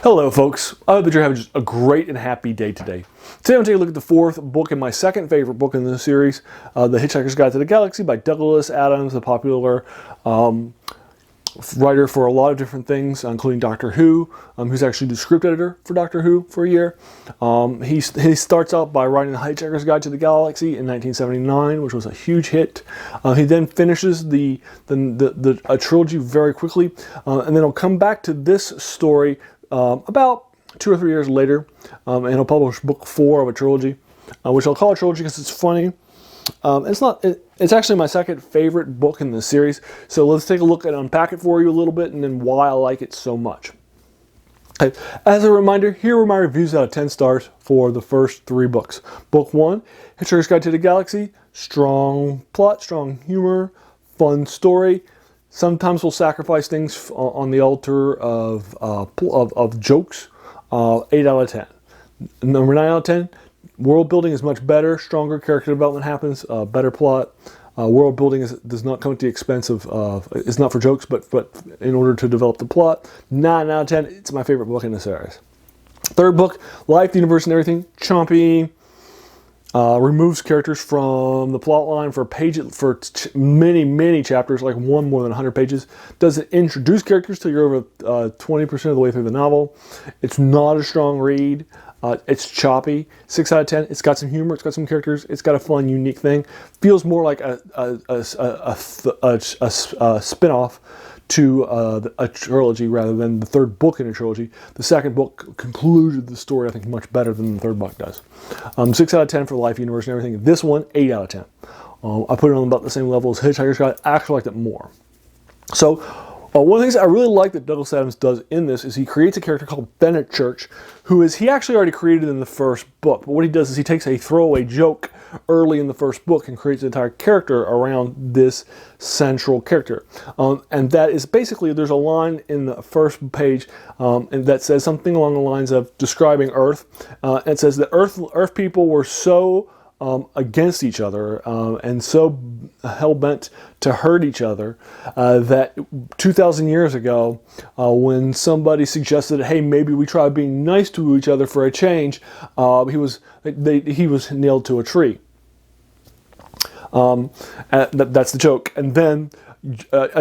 Hello folks, I hope that you're having just a great and happy day today. Today I'm going to take a look at the fourth book and my second favorite book in this series, The Hitchhiker's Guide to the Galaxy by Douglas Adams, the popular writer for a lot of different things, including Doctor Who, who's actually the script editor for Doctor Who for a year. He starts out by writing The Hitchhiker's Guide to the Galaxy in 1979, which was a huge hit. He then finishes a trilogy very quickly, and then he'll come back to this story about 2 or 3 years later, and he'll publish book 4 of a trilogy, which I'll call a trilogy because it's funny. It's actually my second favorite book in the series, so let's take a look and unpack it for you a little bit and then why I like it so much. Okay. As a reminder, here are my reviews out of 10 stars for the first 3 books. Book 1, Hitchhiker's Guide to the Galaxy, strong plot, strong humor, fun story. Sometimes we'll sacrifice things on the altar of jokes. 8 out of 10. Number 9 out of 10. World building is much better. Stronger character development happens. Better plot. World building does not come at the expense of. It's not for jokes, but in order to develop the plot. 9 out of 10. It's my favorite book in the series. Third book, Life, the Universe, and Everything. Chompy. Removes characters from the plot line for many chapters, like more than 100 pages. Doesn't introduce characters till you're over 20% of the way through the novel. It's not a strong read. It's choppy. 6 out of 10. It's got some humor. It's got some characters. It's got a fun, unique thing. Feels more like a spin-off to a trilogy rather than the third book in a trilogy. The second book concluded the story, I think, much better than the third book does. 6 out of 10 for Life, Universe, and Everything. This one, 8 out of 10. I put it on about the same level as Hitchhiker's Guide. I actually liked it more. So, one of the things I really like that Douglas Adams does in this is he creates a character called Fenchurch, he actually already created in the first book. But what he does is he takes a throwaway joke early in the first book and creates an entire character around this central character. And that is basically, there's a line in the first page and that says something along the lines of describing Earth. It says that Earth people were so against each other and so hell-bent to hurt each other that 2,000 years ago, when somebody suggested, hey, maybe we try being nice to each other for a change, he was nailed to a tree. That's the joke. And then,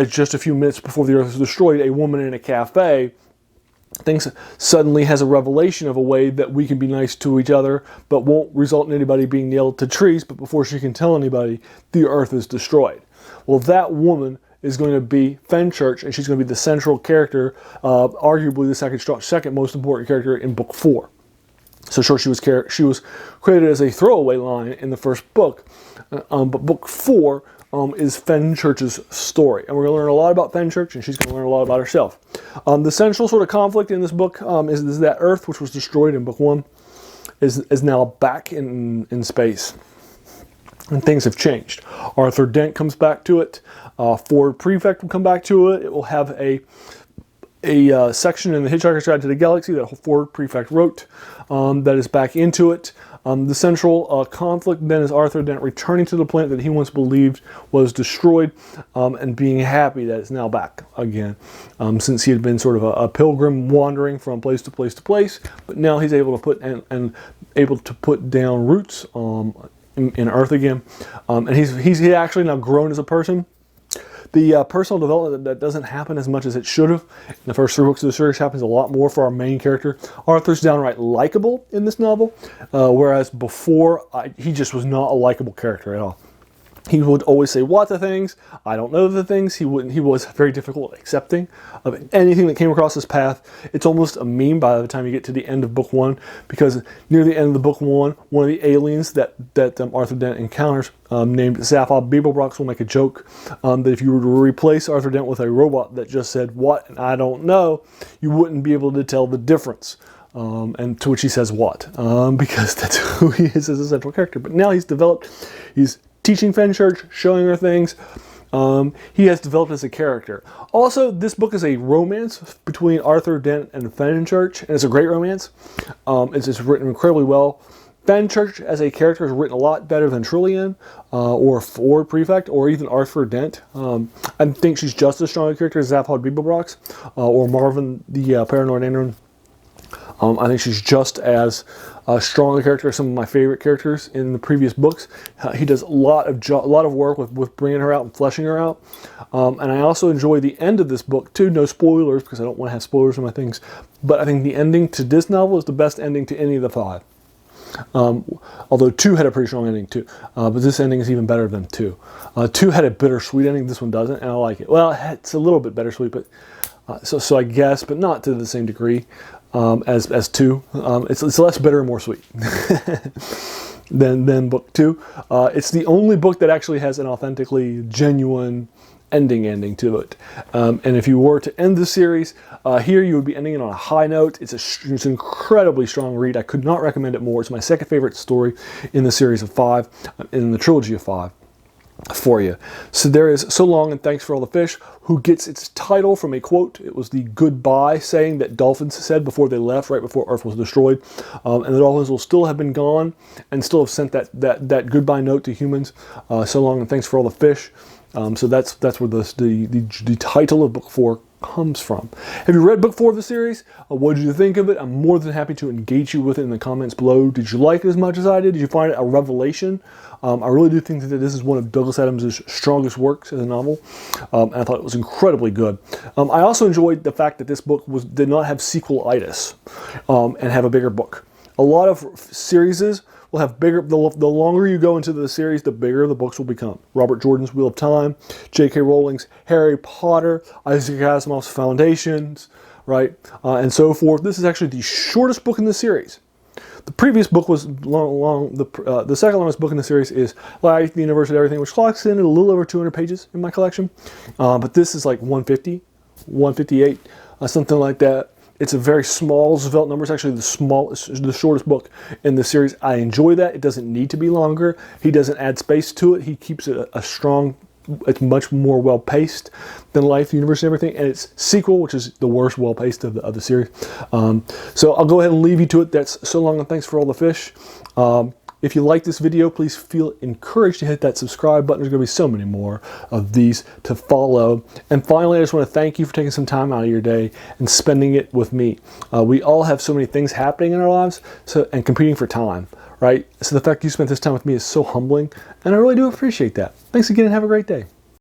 just a few minutes before the Earth was destroyed, a woman in a cafe suddenly has a revelation of a way that we can be nice to each other, but won't result in anybody being nailed to trees. But before she can tell anybody, the Earth is destroyed. Well, that woman is going to be Fenchurch, and she's going to be the central character, arguably the second most important character in book 4. So sure, she was created as a throwaway line in the first book, but book 4 is Fenchurch's story. And we're going to learn a lot about Fenchurch, and she's going to learn a lot about herself. The central sort of conflict in this book is that Earth, which was destroyed in book 1, is now back in space. And things have changed. Arthur Dent comes back to it. Ford Prefect will come back to it. It will have a section in the Hitchhiker's Guide to the Galaxy that Ford Prefect wrote that is back into it. The central conflict then is Arthur Dent returning to the planet that he once believed was destroyed and being happy that it's now back again. Since he had been sort of a pilgrim wandering from place to place to place, but now he's able to put down roots in Earth again. And he's actually now grown as a person. The personal development that doesn't happen as much as it should have in the first 3 books of the series happens a lot more for our main character. Arthur's downright likable in this novel, whereas before he just was not a likable character at all. He would always say what to things. I don't know the things. He was very difficult at accepting of anything that came across his path. It's almost a meme by the time you get to the end of book 1, because near the end of the book 1, one of the aliens that Arthur Dent encounters, named Zaphod Beeblebrox, will make a joke that if you were to replace Arthur Dent with a robot that just said what and I don't know, you wouldn't be able to tell the difference. And to which he says what, because that's who he is as a central character. But now he's developed. He's teaching Fenchurch, showing her things. He has developed as a character. Also, this book is a romance between Arthur Dent and Fenchurch, and it's a great romance. It's written incredibly well. Fenchurch as a character is written a lot better than Trillian or Ford Prefect or even Arthur Dent. I think she's just as strong a character as Zaphod Beeblebrox or Marvin the Paranoid Android I think she's just as strong a character as some of my favorite characters in the previous books. He does a lot of work with bringing her out and fleshing her out. And I also enjoy the end of this book too. No spoilers, because I don't want to have spoilers in my things. But I think the ending to this novel is the best ending to any of the 5. Although 2 had a pretty strong ending too. But this ending is even better than 2. 2 had a bittersweet ending. This one doesn't, and I like it. Well, it's a little bit bittersweet, but so I guess, but not to the same degree as 2. It's less bitter and more sweet than book 2. It's the only book that actually has an authentically genuine ending to it. And if you were to end the series here, you would be ending it on a high note. It's an incredibly strong read. I could not recommend it more. It's my second favorite story in the series of 5, in the trilogy of 5. For you. So there is So Long and Thanks for All the Fish, who gets its title from a quote. It was the goodbye saying that dolphins said before they left, right before Earth was destroyed. And the dolphins will still have been gone and still have sent that goodbye note to humans. So Long and Thanks for All the Fish. So that's where the title of book 4 comes from. Have you read book 4 of the series? What did you think of it? I'm more than happy to engage you with it in the comments below. Did you like it as much as I did? Did you find it a revelation? I really do think that this is one of Douglas Adams' strongest works as a novel, and I thought it was incredibly good. I also enjoyed the fact that this book did not have sequel-itis and have a bigger book. A lot of series will have bigger, the longer you go into the series, the bigger the books will become. Robert Jordan's Wheel of Time, J.K. Rowling's Harry Potter, Isaac Asimov's Foundations, right, and so forth. This is actually the shortest book in the series. The previous book was long. The second longest book in the series is Life, the Universe, and Everything, which clocks in at a little over 200 pages in my collection. But this is like 150, 158, something like that. It's a very small svelte number. It's actually the shortest book in the series. I enjoy that. It doesn't need to be longer. He doesn't add space to it. He keeps it a strong. It's much more well-paced than Life, the Universe, and Everything, and its sequel, which is the worst well-paced of the series. So I'll go ahead and leave you to it. That's So Long and Thanks for All the Fish. If you like this video, please feel encouraged to hit that subscribe button. There's going to be so many more of these to follow. And finally, I just want to thank you for taking some time out of your day and spending it with me. We all have so many things happening in our lives and competing for time, right? So the fact you spent this time with me is so humbling, and I really do appreciate that. Thanks again and have a great day.